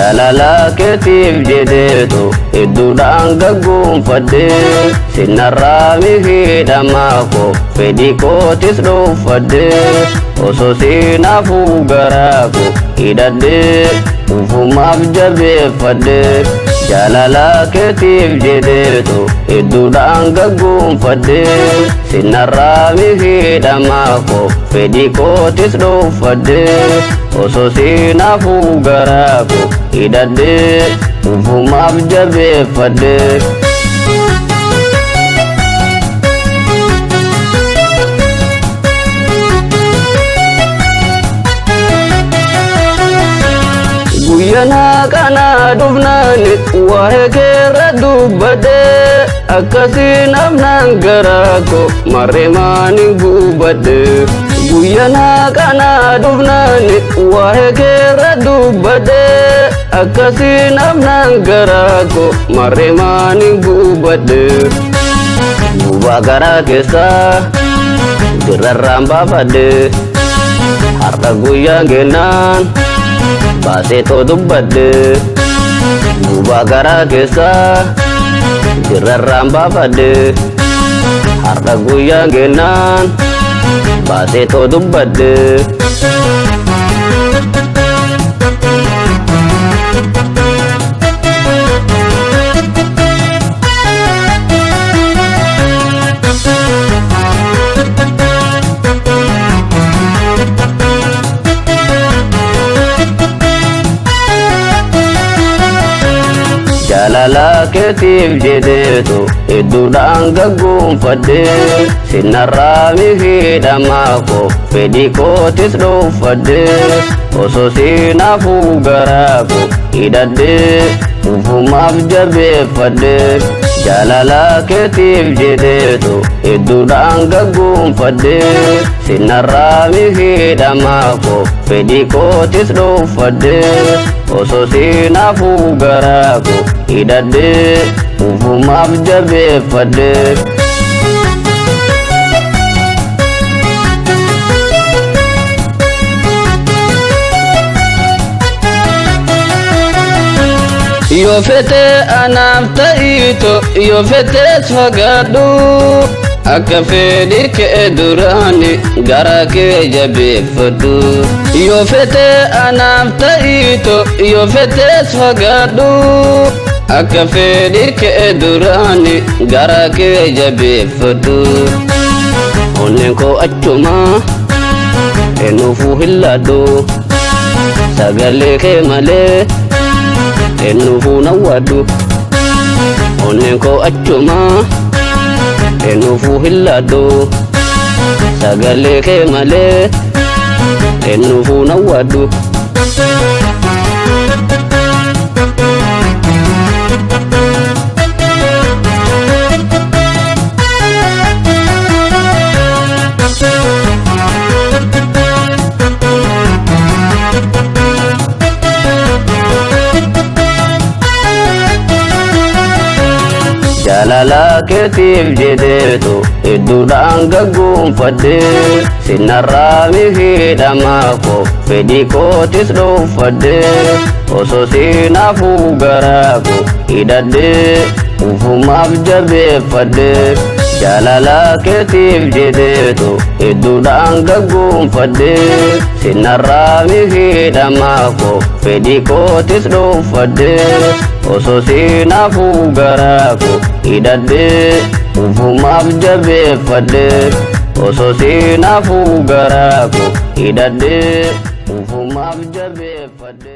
jaalala keetiif jedheetu hedduudhaan gaggoonfadhee sinarraa miidhamaa koo fedhii kootis dhuunfadhee osoo sinaafuu garaa koo hidhadhee ufumaaf jabeeffadhee jaalala keetiif jedheetu hedduudhaan gaggoonfadhee sinarraa miidhamaa koo fedhii kootis dhuunfadhee osoo sinaafuu garaa koo hidhadhee ufumaaf jabeeffadhee. Guyyana kana dhufnaani waa'ee keerra dubbadhee akkasiin afnaan garaa koo marree maaniin gubadhee. Guyyana kana dhufnaani waa'ee keerra dubbadhee akkasiin afnaan garaa koo marree maaniin gubadhee. Gubaa garaa keessaa dirrarraan baafadhee har'a guyyaan kennaan baasee too dubbadhee. Gubaa garaa keessaa dirrarraan baafadhee har'a guyyaan kennaan baasee too dubbadhee. Jaalala keetiif jedheetu hedduudhaan gaggoonfadhee sinarraa miidhamaa koo fedhii kootis dhuunfadhee osoo sinaafuu garaa koo hidhadhee ufumaaf jabeeffadhee. Jaalala keetiif jedheetu hedduudhaan gaggoonfadhee sinarraa miidhamaa koo fedhii kootis dhuunfadhee osoo sinaafuu garaa koo hidhadhee ufumaaf jabeeffadhee. Yoo fete anaaf ta'ito yoo fetes fagaadhu akka fedhii kee duraani garaa kee jabeeffadhu. Yoo fete anaaf ta'ito yoo fetes fagaadhu akka fedhii kee duraani garaa kee jabeeffadhu. Onneen koo achuma eenyuufuu hin laadhu sagalee kee malee eenyuufuu nawwadhu. Onneen koo achuma eenyuufuu hin laadhu sagalee kee malee eenyuufuu nawwadhu. Jaalala keetiif jedheetu hedduudhaan gaggoonfadhee sinarraa miidhamaa koo fedhii kootis dhuunfadhee osoo sinaafuu garaa koo hidhadhee ufumaaf jabeeffadhee. Jaalala keetiif jedheetu hedduudhaan gaggoonfadhee sinarraa miidhamaa koo fedhii kootis dhuunfadhee osoo sinaafuu garaa koo hidhadhee ufumaaf jabeeffadhee. Osoo sinaafuu garaa koo hidhadhee ufumaaf jabeeffadhee.